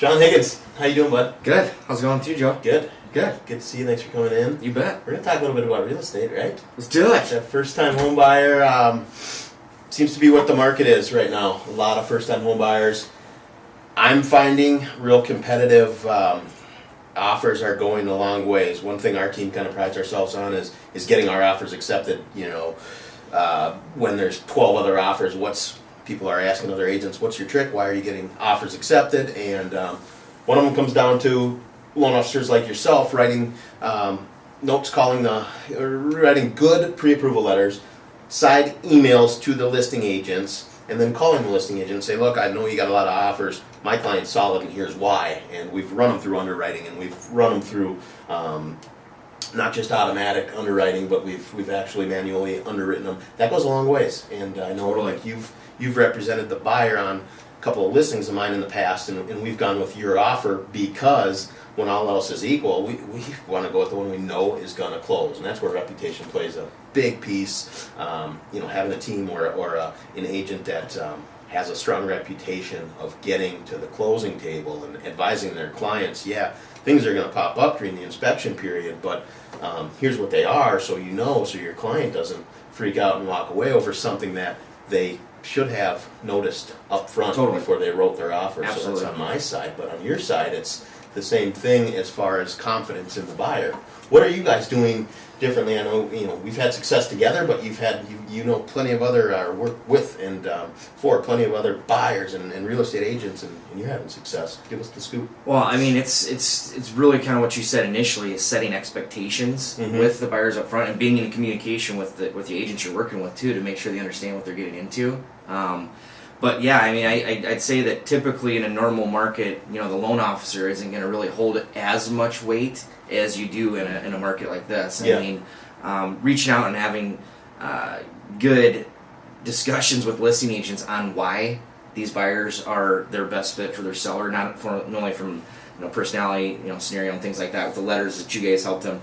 John Higgins, how you doing, bud? Good. How's it going with you, Joe? Good. Good. Good to see you. Thanks for coming in. You bet. We're going to talk a little bit about real estate, right? Let's do it. That first-time home buyer seems to be what the market is right now. A lot of first-time home buyers. I'm finding real competitive offers are going a long ways. One thing our team kind of prides ourselves on is getting our offers accepted. You know, when there's 12 other offers, people are asking other agents, what's your trick? Why are you getting offers accepted? And one of them comes down to loan officers like yourself writing notes, writing good pre-approval letters, side emails to the listing agents, and then calling the listing agent and say, look, I know you got a lot of offers. My client's solid, and here's why. And we've run them through underwriting, and we've run them through not just automatic underwriting, but we've actually manually underwritten them. That goes a long ways. And I know like you've represented the buyer on a couple of listings of mine in the past, and we've gone with your offer because when all else is equal, we want to go with the one we know is going to close, and that's where reputation plays a big piece. You know, having a team or an agent that has a strong reputation of getting to the closing table and advising their clients, yeah, things are going to pop up during the inspection period, but here's what they are, so you know, so your client doesn't freak out and walk away over something that they should have noticed up front before they wrote their offer. Absolutely. So that's on my side, but on your side, it's the same thing as far as confidence in the buyer. What are you guys doing differently? I know we've had success together, but you know plenty of other work with and for plenty of other buyers and real estate agents, and you're having success. Give us the scoop. Well, I mean, it's really kind of what you said initially, is setting expectations with the buyers up front and being in communication with the agents you're working with too, to make sure they understand what they're getting into. But yeah, I mean, I'd say that typically in a normal market, the loan officer isn't going to really hold as much weight as you do in a market like this. Yeah. I mean, reaching out and having good discussions with listing agents on why these buyers are their best fit for their seller, not only from personality, scenario and things like that with the letters that you guys help them,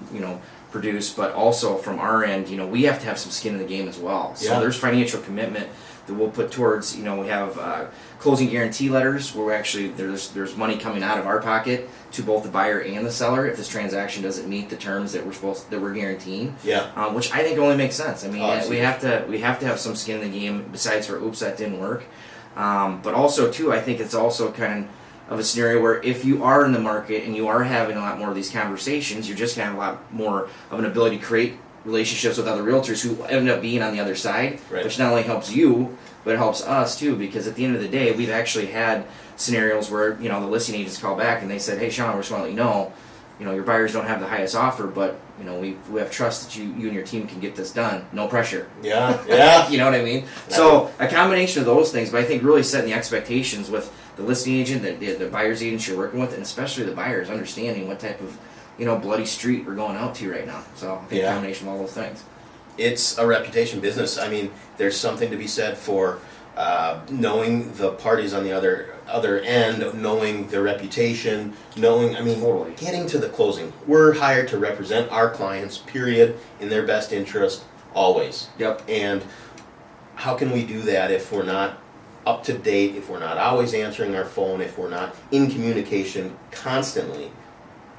produce, but also from our end, we have to have some skin in the game as well. So there's financial commitment that we'll put towards, we have closing guarantee letters where we actually there's money coming out of our pocket to both the buyer and the seller if this transaction doesn't meet the terms that we're guaranteeing. Yeah. Which I think only makes sense. I mean, we have to have some skin in the game besides for oops, that didn't work. But also too, I think it's also kind of a scenario where if you are in the market and you are having a lot more of these conversations, you're just going to have a lot more of an ability to create relationships with other realtors who end up being on the other side, which not only helps you, but it helps us too, because at the end of the day, we've actually had scenarios where, the listing agents call back and they said, hey Sean, we just want to let you know, your buyers don't have the highest offer, but we have trust that you and your team can get this done. No pressure. Yeah. You know what I mean? So a combination of those things, but I think really setting the expectations with the listing agent, the buyer's agents you're working with, and especially the buyers understanding what type of bloody street we're going out to right now. So I think a combination of all those things. It's a reputation business. I mean, there's something to be said for knowing the parties on the other end, knowing their reputation, getting to the closing. We're hired to represent our clients, period, in their best interest, always. Yep. And how can we do that if we're not up to date, if we're not always answering our phone, if we're not in communication constantly?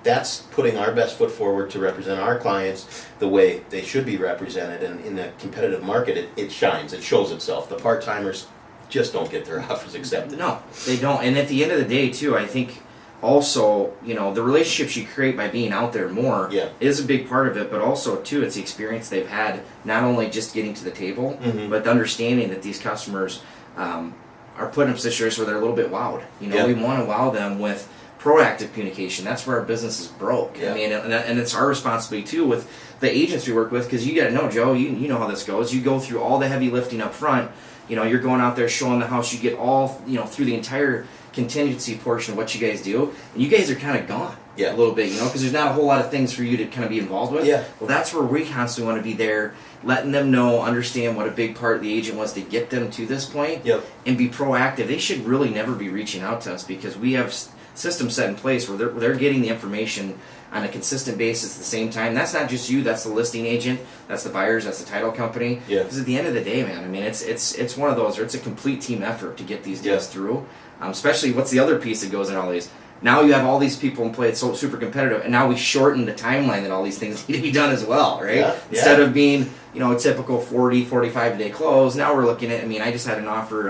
That's putting our best foot forward to represent our clients the way they should be represented. And in a competitive market, it shines. It shows itself. The part-timers just don't get their offers accepted. No, they don't. And at the end of the day, too, I think also, the relationships you create by being out there more is a big part of it. But also, too, it's the experience they've had, not only just getting to the table, but the understanding that these customers are put in situations where they're a little bit wowed. We want to wow them with proactive communication. That's where our business is broke. I mean, and it's our responsibility too with the agents we work with, because you got to know, Joe, you know how this goes. You go through all the heavy lifting up front. You're going out there showing the house. You get all through the entire contingency portion of what you guys do, and you guys are kind of gone a little bit, because there's not a whole lot of things for you to kind of be involved with. Well, that's where we constantly want to be there, letting them know, understand what a big part of the agent was to get them to this point, and be proactive. They should really never be reaching out to us, because we have systems set in place where they're getting the information on a consistent basis at the same time. That's not just you, that's the listing agent, that's the buyers, that's the title company. Because at the end of the day, man, I mean, it's one of those, or it's a complete team effort to get these deals through. Especially, what's the other piece that goes in all these? now you have all these people in play. It's so super competitive, and now we shorten the timeline that all these things need to be done as well, right? Yeah, Instead of being, a typical 40, 45 day close, now we're looking at, I just had an offer,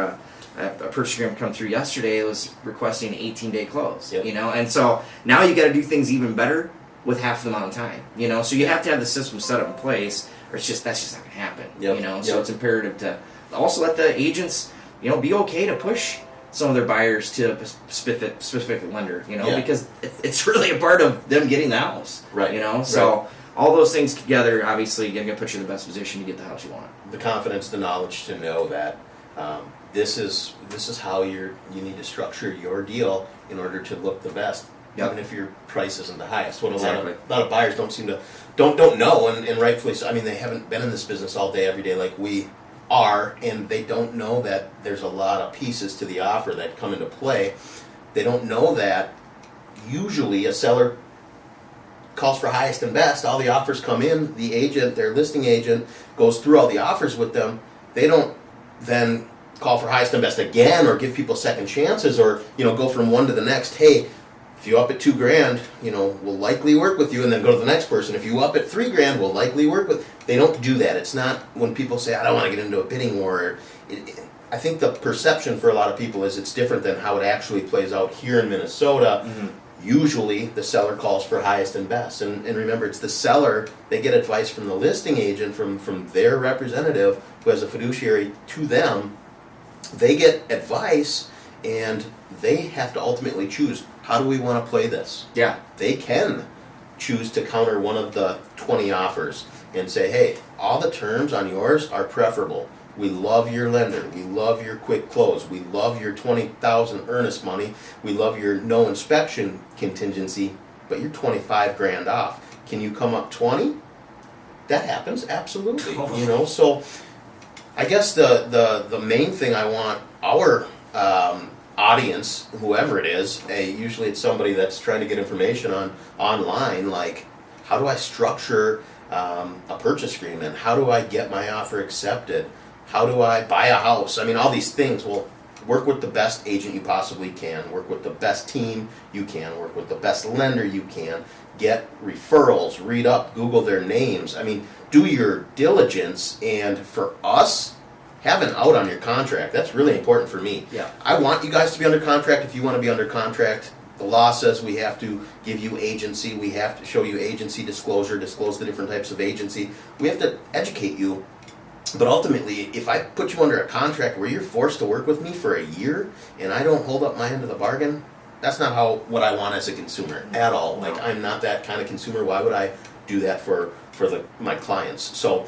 a purchase agreement come through yesterday. It was requesting an 18-day close, Yep. and so now you got to do things even better with half the amount of time, so you have to have the system set up in place, or that's just not going to happen, so it's imperative to also let the agents, be okay to push some of their buyers to a specific lender, because it's really a part of them getting the house, right? So all those things together, obviously, going to put you in the best position to get the house you want. The confidence, the knowledge to know that this is how you need to structure your deal in order to look the best, even if your price isn't the highest. What a lot of buyers don't know, and rightfully so. They haven't been in this business all day, every day like we are, and they don't know that there's a lot of pieces to the offer that come into play. They don't know that usually a seller calls for highest and best. All the offers come in, the agent, their listing agent, goes through all the offers with them. They don't then call for highest and best again, or give people second chances, or go from one to the next. Hey, if you up at $2,000, we'll likely work with you, and then go to the next person. If you up at $3,000, we'll likely work with. They don't do that. It's not when people say, I don't want to get into a bidding war. I think the perception for a lot of people is it's different than how it actually plays out here in Minnesota. Mm-hmm. Usually the seller calls for highest and best. And remember, it's the seller, they get advice from the listing agent, from their representative who has a fiduciary to them. They get advice, and they have to ultimately choose, how do we want to play this? Yeah. They can choose to counter one of the 20 offers and say, hey, all the terms on yours are preferable. We love your lender. We love your quick close. We love your $20,000 earnest money. We love your no inspection contingency, but you're $25,000 off. Can you come up 20? That happens, absolutely. So I guess the main thing I want our audience, whoever it is, usually it's somebody that's trying to get information online, like, how do I structure a purchase agreement? How do I get my offer accepted? How do I buy a house? all these things. Well, work with the best agent you possibly can. Work with the best team you can. Work with the best lender you can. Get referrals. Read up. Google their names. Do your diligence. And for us, have an out on your contract. That's really important for me. Yeah. I want you guys to be under contract if you want to be under contract. The law says we have to give you agency. We have to show you agency disclosure, disclose the different types of agency. We have to educate you. But ultimately, if I put you under a contract where you're forced to work with me for a year and I don't hold up my end of the bargain, that's not what I want as a consumer at all. No. Like, I'm not that kind of consumer. Why would I do that for my clients? So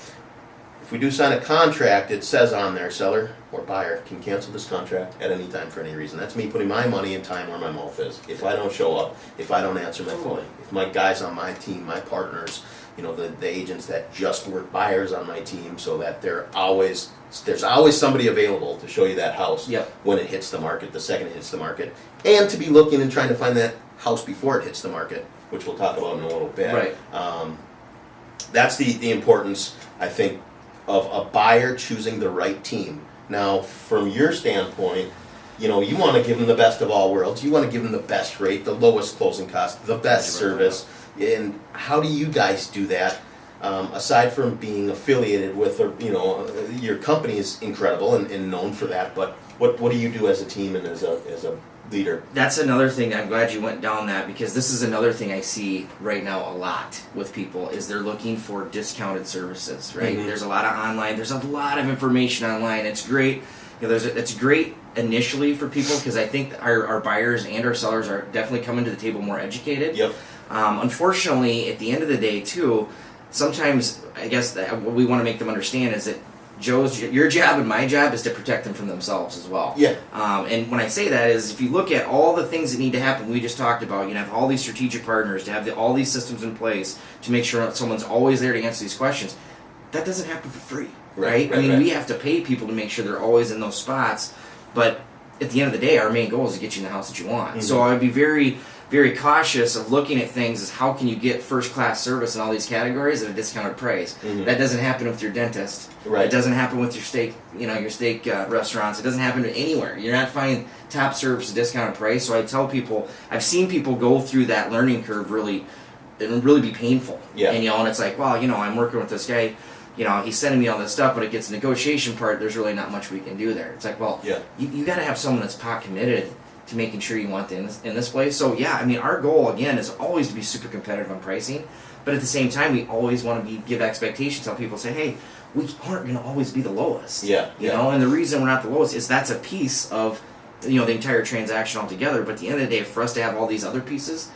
if we do sign a contract, it says on there, seller or buyer can cancel this contract at any time for any reason. That's me putting my money and time where my mouth is. If I don't show up, if I don't answer my phone, if my guys on my team, my partners, the agents that just work buyers on my team, so that there's always somebody available to show you that house when it hits the market, the second it hits the market, and to be looking and trying to find that house before it hits the market, which we'll talk about in a little bit. Right. That's the importance, I think, of a buyer choosing the right team. Now, from your standpoint, you want to give them the best of all worlds. You want to give them the best rate, the lowest closing cost, the best service. And how do you guys do that? Aside from being affiliated with, your company is incredible and known for that, but what do you do as a team and as a leader? That's another thing. I'm glad you went down that, because this is another thing I see right now a lot with people is they're looking for discounted services, right? Mm-hmm. There's a lot of online. There's a lot of information online. It's great. It's great initially for people, because I think our buyers and our sellers are definitely coming to the table more educated. Yep. Unfortunately, at the end of the day, too, sometimes I guess what we want to make them understand is that your job and my job is to protect them from themselves as well. Yeah. And when I say that is, if you look at all the things that need to happen, we just talked about, have all these strategic partners, to have all these systems in place to make sure that someone's always there to answer these questions. That doesn't happen for free, right? We have to pay people to make sure they're always in those spots. But at the end of the day, our main goal is to get you in the house that you want. So I would be very, very cautious of looking at things as how can you get first-class service in all these categories at a discounted price. That doesn't happen with your dentist. Right. It doesn't happen with your steak, your steak restaurants. It doesn't happen anywhere. You're not finding top service at a discounted price. So I tell people, I've seen people go through that learning curve really be painful. Yeah. And it's like, well, I'm working with this guy. He's sending me all this stuff, but it gets the negotiation part. There's really not much we can do there. It's like, well, you got to have someone that's pot committed to making sure you want in this place. So our goal again is always to be super competitive on pricing, but at the same time, we always want to give expectations. Tell people, say, hey, we aren't going to always be the lowest. You know, and the reason we're not the lowest is that's a piece of the entire transaction altogether. But at the end of the day, for us to have all these other pieces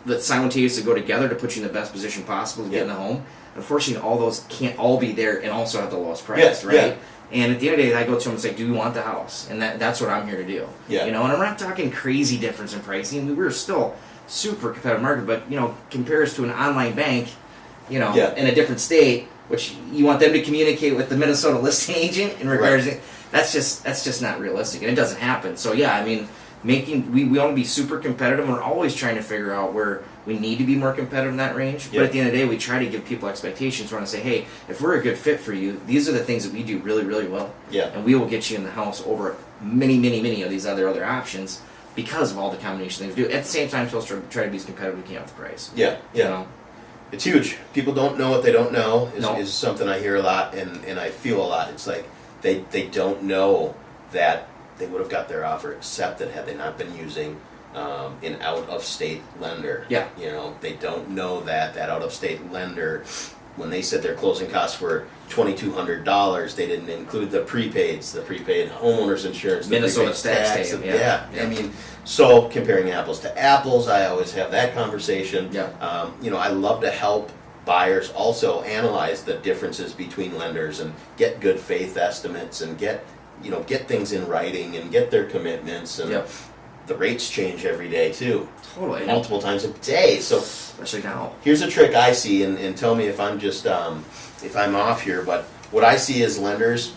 that simultaneously go together to put you in the best position possible to get in the home. Unfortunately, all those can't all be there and also have the lowest price, right? Yeah. And at the end of the day, I go to them and say, do you want the house? And that's what I'm here to do. Yeah. And I'm not talking crazy difference in pricing. We're still super competitive market, but, compares to an online bank, in a different state, which you want them to communicate with the Minnesota listing agent in regards to, that's just not realistic, and it doesn't happen. So, we want to be super competitive, and we're always trying to figure out where we need to be more competitive in that range. But at the end of the day, we try to give people expectations. We want to say, hey, if we're a good fit for you, these are the things that we do really, really well. Yeah. And we will get you in the house over many, many, many of these other options because of all the combination things we do. At the same time, still try to be as competitive as we can with the price. Yeah. It's huge. People don't know what they don't know is something I hear a lot and I feel a lot. It's like they don't know that they would have got their offer accepted had they not been using an out-of-state lender. Yeah. They don't know that out-of-state lender, when they said their closing costs were $2,200, they didn't include the prepaid homeowners insurance, the Minnesota tax. So comparing apples to apples, I always have that conversation. Yeah. I love to help buyers also analyze the differences between lenders and get good faith estimates and get things in writing and get their commitments and the rates change every day too. Totally. Multiple times a day. So especially now. Here's a trick I see, and tell me if I'm just if I'm off here, but what I see is lenders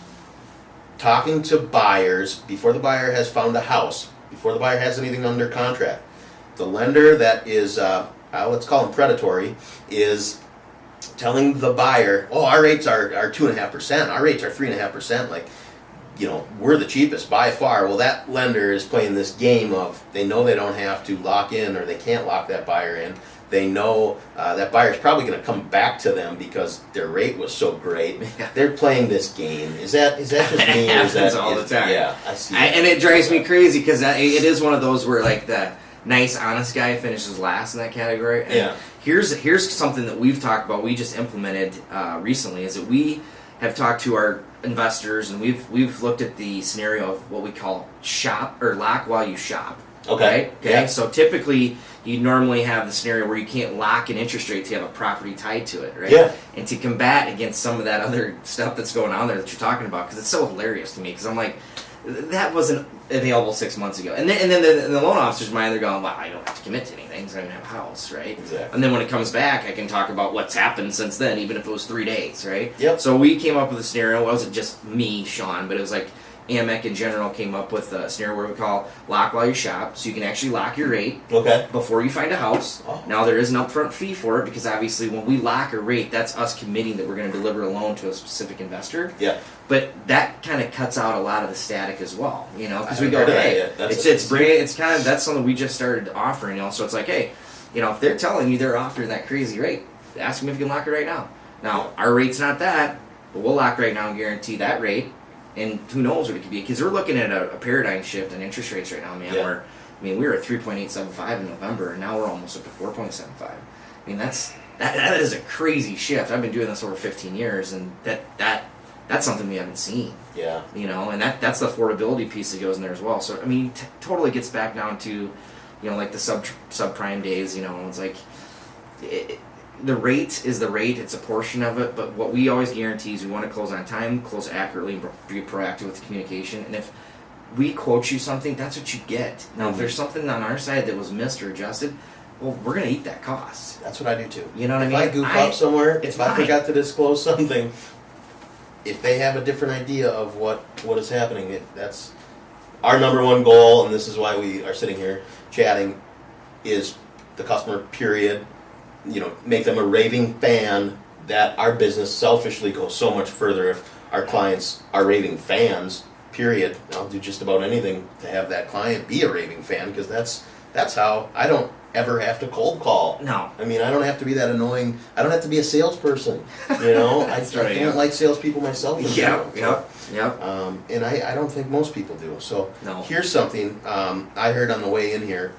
talking to buyers before the buyer has found a house, before the buyer has anything under contract. The lender that is let's call them predatory is telling the buyer, oh, our rates are 2.5%, our rates are 3.5%, like, we're the cheapest by far. Well, that lender is playing this game of they know they don't have to lock in or they can't lock that buyer in. They know that buyer's probably going to come back to them because their rate was so great. Yeah. They're playing this game. Is that just me? It happens all the time. Yeah, I see. And it drives me crazy because it is one of those where like the nice, honest guy finishes last in that category. And here's something that we've talked about. We just implemented recently is that we have talked to our investors and we've looked at the scenario of what we call shop or lock while you shop. Okay. Right? Okay. Yeah. So typically you normally have the scenario where you can't lock an interest rate to have a property tied to it, right? Yeah. And to combat against some of that other stuff that's going on there that you're talking about, because it's so hilarious to me, because I'm like, that wasn't available 6 months ago. And then the loan officer's mind, they're going, well, I don't have to commit to anything because I don't have a house, right? Exactly. And then when it comes back, I can talk about what's happened since then, even if it was 3 days, right? Yep. So we came up with a scenario. It wasn't just me, Sean, but it was like AMEC in general came up with a scenario where we call lock while you shop, so you can actually lock your rate before you find a house. Oh. Now there is an upfront fee for it because obviously when we lock a rate, that's us committing that we're going to deliver a loan to a specific investor. Yeah. But that kind of cuts out a lot of the static as well, because we go, hey, it's kind of that's something we just started offering, So it's like, hey, if they're telling you they're offering that crazy rate, ask them if you can lock it right now. Now our rate's not that, but we'll lock right now and guarantee that rate. And who knows what it could be? Because we're looking at a paradigm shift in interest rates right now, man. Yeah. We were at 3.875 in November, and now we're almost up to 4.75. I mean, that is a crazy shift. I've been doing this over 15 years, and that's something we haven't seen. Yeah. And that's the affordability piece that goes in there as well. So I mean, totally gets back down to, like the subprime days. It's like. The rate is the rate, it's a portion of it, but what we always guarantee is we want to close on time, close accurately, and be proactive with the communication. And if we quote you something, that's what you get. Now, if there's something on our side that was missed or adjusted, well, we're going to eat that cost. That's what I do too. You know what I mean? If I goof up somewhere, if I forgot to disclose something, if they have a different idea of what is happening, our number one goal, and this is why we are sitting here chatting, is the customer, period. Make them a raving fan. That our business selfishly goes so much further if our clients are raving fans, period. I'll do just about anything to have that client be a raving fan, because that's how I don't ever have to cold call. No. I mean, I don't have to be that annoying. I don't have to be a salesperson. I don't like salespeople myself. Yep. And I don't think most people do. So no. Here's something I heard on the way in here.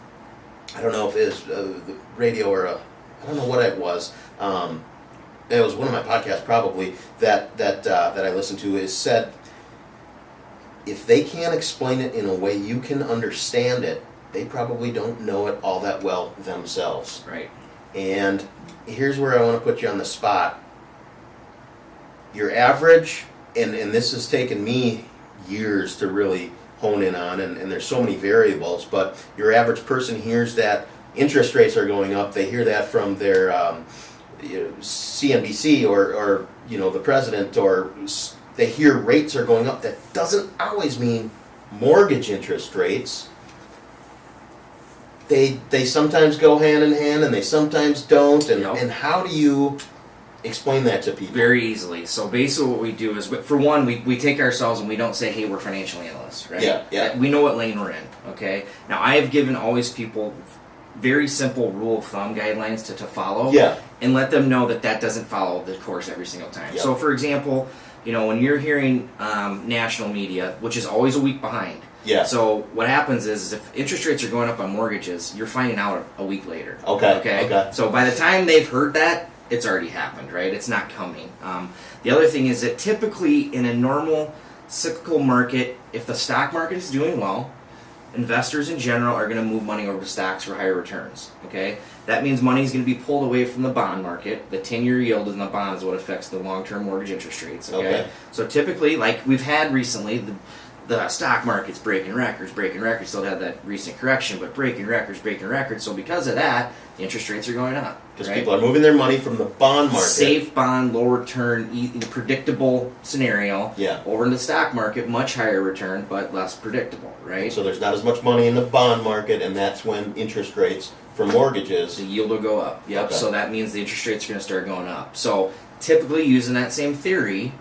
I don't know if it was the radio or I don't know what it was. It was one of my podcasts probably that I listened to. Is said, if they can't explain it in a way you can understand it, they probably don't know it all that well themselves. Right. And here's where I want to put you on the spot. Your average, and this has taken me years to really hone in on, and there's so many variables, but your average person hears that interest rates are going up. They hear that from their CNBC or the president, or they hear rates are going up. That doesn't always mean mortgage interest rates. They sometimes go hand in hand, and they sometimes don't. And how do you explain that to people? Very easily. So basically what we do is, for one, we take ourselves and we don't say, hey, we're financial analysts, right? Yeah. We know what lane we're in, okay? Now, I have given always people very simple rule of thumb guidelines to follow, and let them know that doesn't follow the course every single time. So, for example, when you're hearing national media, which is always a week behind, so what happens is if interest rates are going up on mortgages, you're finding out a week later. Okay. So by the time they've heard that, it's already happened, right? It's not coming. The other thing is that typically in a normal cyclical market, if the stock market is doing well, investors in general are going to move money over to stocks for higher returns. Okay, that means money is going to be pulled away from the bond market. The 10-year yield in the bond is what affects the long-term mortgage interest rates. Okay, so typically, like we've had recently, the stock market's breaking records. Still had that recent correction, but breaking records. So because of that, the interest rates are going up. Because people are moving their money from the bond market. Safe bond, low return, predictable scenario. Over in the stock market, much higher return, but less predictable, right? So there's not as much money in the bond market, and that's when interest rates for mortgages... The yield will go up. So that means the interest rates are going to start going up. So typically using that same theory,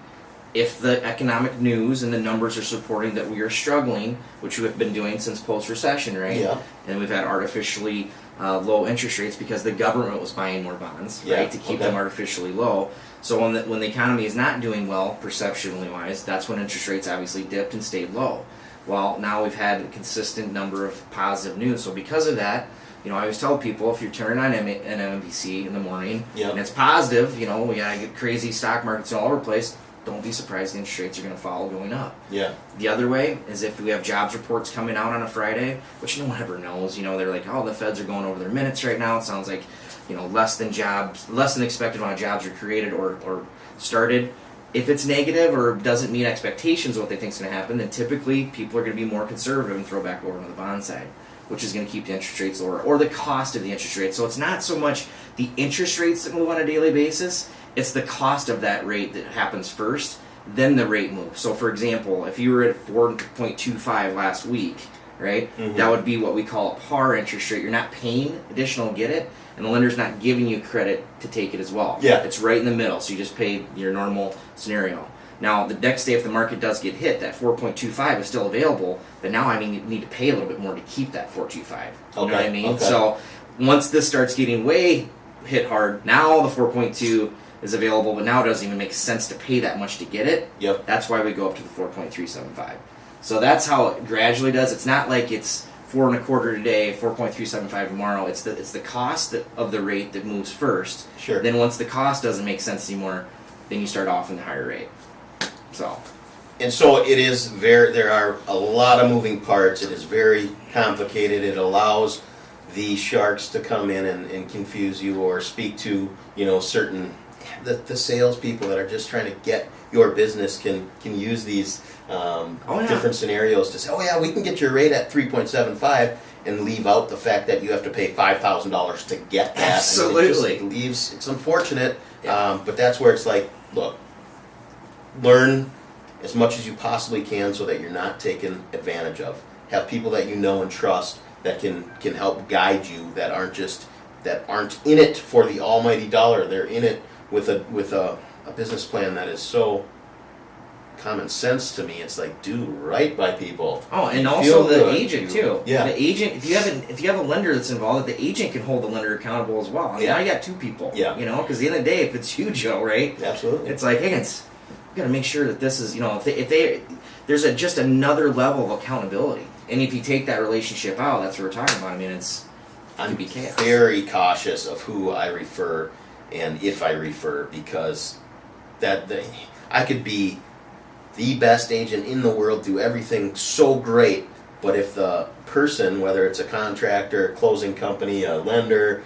if the economic news and the numbers are supporting that we are struggling, which we have been doing since post-recession, right? And we've had artificially low interest rates because the government was buying more bonds, right, to keep them artificially low. So when the economy is not doing well, perceptually-wise, that's when interest rates obviously dipped and stayed low. Well, now we've had a consistent number of positive news. So because of that, I always tell people, if you're turning on MSNBC in the morning and it's positive, we gotta get crazy stock markets all over the place, don't be surprised the interest rates are going to follow going up. The other way is if we have jobs reports coming out on a Friday, which no one ever knows. They're like, oh, the Feds are going over their minutes right now. It sounds like, less than expected amount of jobs are created or started. If it's negative or doesn't meet expectations of what they think is going to happen, then typically people are going to be more conservative and throw back over to the bond side, which is going to keep the interest rates lower, or the cost of the interest rate. So it's not so much the interest rates that move on a daily basis, it's the cost of that rate that happens first, then the rate moves. So for example, if you were at 4.25 last week, right, that would be what we call a par interest rate. You're not paying additional to get it, and the lender's not giving you credit to take it as well. It's right in the middle, so you just pay your normal scenario. Now, the next day if the market does get hit, that 4.25 is still available, but now I need to pay a little bit more to keep that 4.25. You know what I mean? So once this starts getting way hit hard, now the 4.2 is available, but now it doesn't even make sense to pay that much to get it. That's why we go up to the 4.375. So that's how it gradually does. It's not like it's 4.25 today, 4.375 tomorrow. It's the cost of the rate that moves first. Then once the cost doesn't make sense anymore, then you start off in the higher rate. And so it is there are a lot of moving parts. It is very complicated. It allows the sharks to come in and confuse you or speak to certain the salespeople that are just trying to get your business can use these different scenarios to say, oh yeah, we can get your rate at 3.75 and leave out the fact that you have to pay $5,000 to get that. Absolutely. It's unfortunate, but that's where it's like, look, learn as much as you possibly can so that you're not taken advantage of. have people that you know and trust that can help guide you, that aren't in it for the almighty dollar. They're in it with a business plan that is so common sense to me. It's like, do right by people. Oh, and You also feel the good. agent too. Yeah. The agent, if you have a lender that's involved, the agent can hold the lender accountable as well. I mean, Yeah. now you got two people. Yeah. You know, because at the end of the day, if it's you, Joe, right? Absolutely. It's like, Higgins, we got to make sure that this is, if they there's just another level of accountability. And if you take that relationship out, that's what we're talking about. I mean, I'm be chaos. very cautious of who I refer and if I refer, because I could be the best agent in the world, do everything so great, but if the person, whether it's a contractor, a closing company, a lender,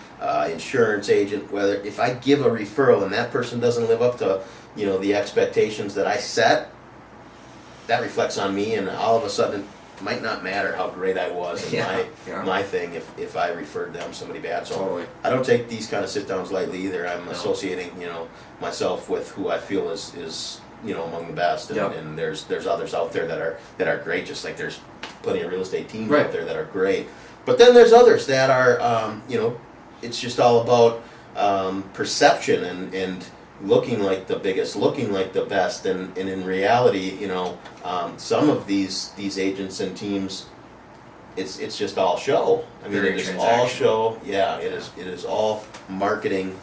insurance agent, if I give a referral and that person doesn't live up to the expectations that I set, that reflects on me, and all of a sudden it might not matter how great I was in my thing if I referred them somebody bad. So Totally. I don't take these kind of sit downs lightly either. I'm associating myself with who I feel is among the best, and there's others out there that are great, just like there's plenty of real estate teams out there that are great. But then there's others that are it's just all about perception and looking like the biggest, looking like the best, and in reality, some of these agents and teams, it's just all show. I mean, it is all show. Yeah, it is all marketing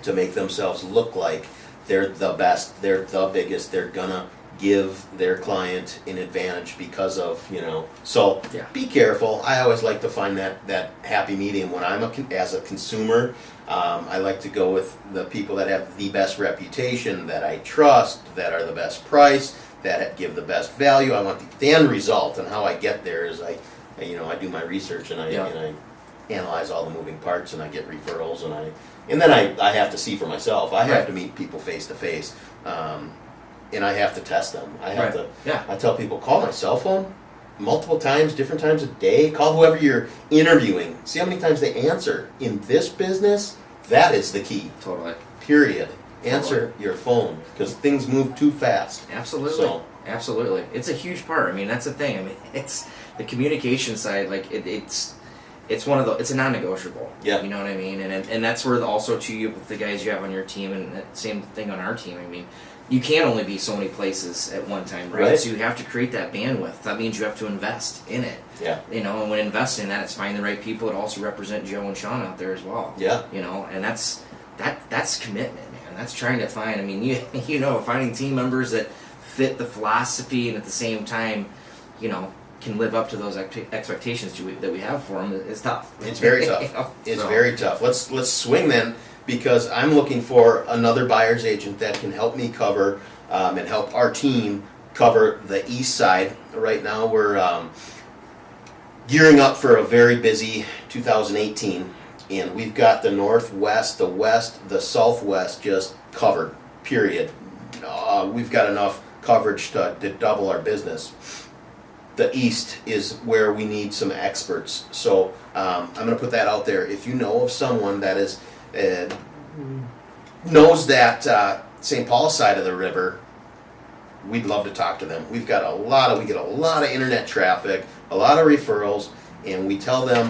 to make themselves look like they're the best, they're the biggest, they're gonna give their client an advantage because of, so be careful. I always like to find that happy medium when I'm as a consumer. I like to go with the people that have the best reputation, that I trust, that are the best price, that give the best value. I want the end result, and how I get there is I do my research, and I analyze all the moving parts, and I get referrals, and then I have to see for myself. I have to meet people face to face, and I have to test them. I have to. Yeah. I tell people, call my cell phone multiple times, different times a day. Call whoever you're interviewing. See how many times they answer. In this business, that is the key. Totally. Period. Answer your phone, because things move too fast. Absolutely. So, absolutely. It's a huge part. I mean, that's the thing. I mean, it's the communication side. Like it's it's a non-negotiable. Yeah. You know what I mean? And that's where also too, with the guys you have on your team, and that same thing on our team. I mean, you can't only be so many places at one time, right? So you have to create that bandwidth. That means you have to invest in it. Yeah. And when investing in that, it's finding the right people that also represent Joe and Sean out there as well. Yeah. And that's commitment, man. That's trying to find. I mean, finding team members that fit the philosophy and at the same time, can live up to those expectations that we have for them is tough. It's very tough. It's very tough. Let's swing then, because I'm looking for another buyer's agent that can help me cover and help our team cover the east side. Right now we're gearing up for a very busy 2018, and we've got the northwest, the west, the southwest just covered, period. We've got enough coverage to double our business. The east is where we need some experts. So I'm going to put that out there. If you know of someone that is knows that St. Paul side of the river, we'd love to talk to them. We get a lot of internet traffic, a lot of referrals, and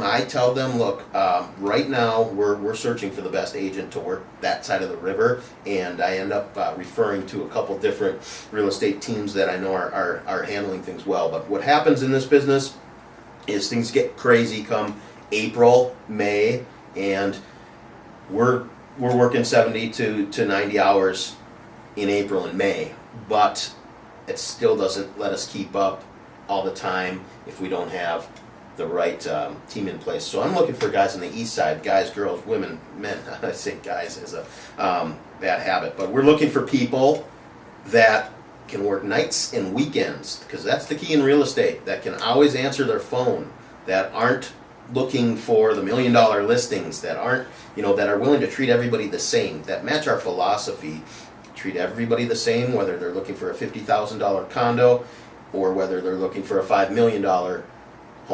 I tell them, look, right now we're searching for the best agent to work that side of the river, and I end up referring to a couple different real estate teams that I know are handling things well. But what happens in this business is things get crazy come April, May, and we're working 70 to 90 hours in April and May, but it still doesn't let us keep up all the time if we don't have the right team in place. So I'm looking for guys on the east side, guys, girls, women, men. I say guys is a bad habit, but we're looking for people that can work nights and weekends, because that's the key in real estate, that can always answer their phone, that aren't looking for the $1 million listings, that aren't, that are willing to treat everybody the same, that match our philosophy. Treat everybody the same, whether they're looking for a $50,000 condo or whether they're looking for a $5 million home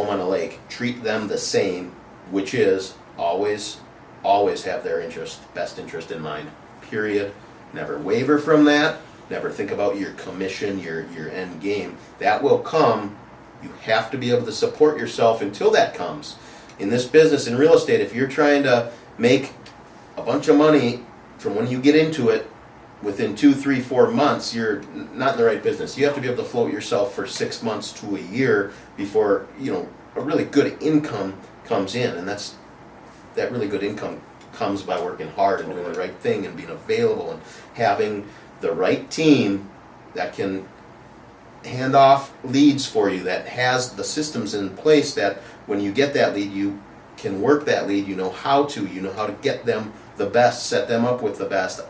on a lake. Treat them the same, which is always have their best interest in mind, period. Never waver from that. Never think about your commission, your end game. That will come You have to be able to support yourself until that comes. In this business, in real estate, if you're trying to make a bunch of money from when you get into it, within 2, 3, 4 months, you're not in the right business. You have to be able to float yourself for 6 months to a year before, you know, a really good income comes in. And that really good income comes by working hard and doing the right thing and being available and having the right team that can hand off leads for you, that has the systems in place that when you get that lead, you can work that lead, you know how to get them the best, set them up with the best.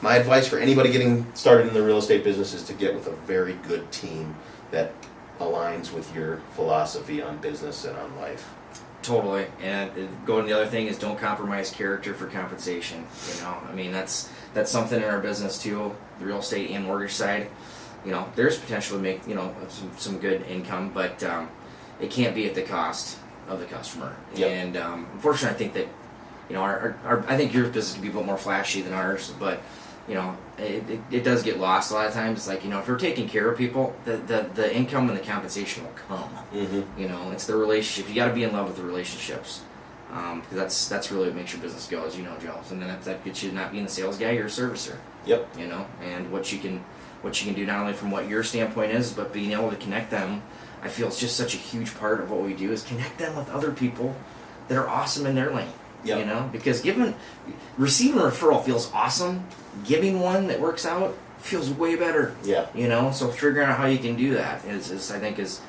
My advice for anybody getting started in the real estate business is to get with a very good team that aligns with your philosophy on business and on life. Totally. And going the other thing is don't compromise character for compensation. You know, I mean, that's something in our business too, the real estate and mortgage side. You know, there's potential to make, you know, some good income, but it can't be at the cost of the customer. Yep. And unfortunately, I think that, you know, I think your business can be a bit more flashy than ours, but you know, it does get lost a lot of times. It's like, you know, if we're taking care of people, the income and the compensation will come. Mm-hmm. You know, it's the relationship. You got to be in love with the relationships, because that's really what makes your business go, as you know, Joe. And then that gets you not being the sales guy, you're a servicer. Yep. You know, and what you can do not only from what your standpoint is, but being able to connect them. I feel it's just such a huge part of what we do is connect them with other people that are awesome in their lane. Yep. You know, because receiving a referral feels awesome. Giving one that works out feels way better. Yeah. You know, so figuring out how you can do that is I think is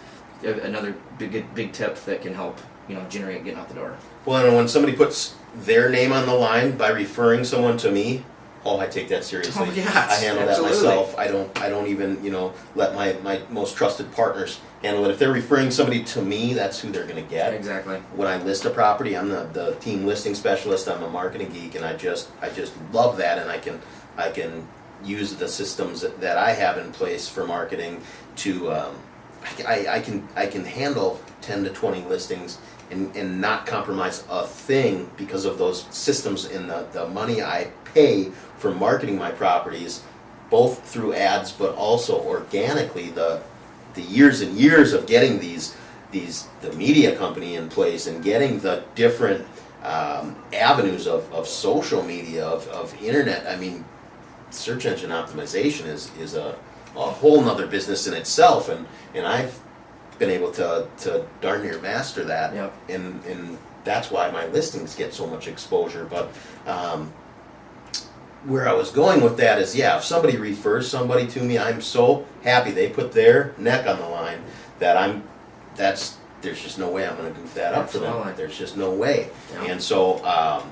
another big tip that can help, you know, generate getting out the door. Well, and when somebody puts their name on the line by referring someone to me, I take that seriously. Oh, yes, I handle absolutely. that myself. I don't even, you know, let my most trusted partners handle it. If they're referring somebody to me, that's who they're going to get. Exactly. When I list a property, I'm the team listing specialist. I'm a marketing geek, and I just love that, and I can use the systems that I have in place for marketing to I can handle 10 to 20 listings and not compromise a thing because of those systems and the money I pay for marketing my properties, both through ads but also organically. The years and years of getting the media company in place and getting the different avenues of social media, of internet. I mean, search engine optimization is a whole nother business in itself, and I've been able to darn near master that. Yep. And that's why my listings get so much exposure. But where I was going with that is, if somebody refers somebody to me, I'm so happy they put their neck on the line that there's just no way I'm going to goof that up for them. There's just no way. Yeah. And so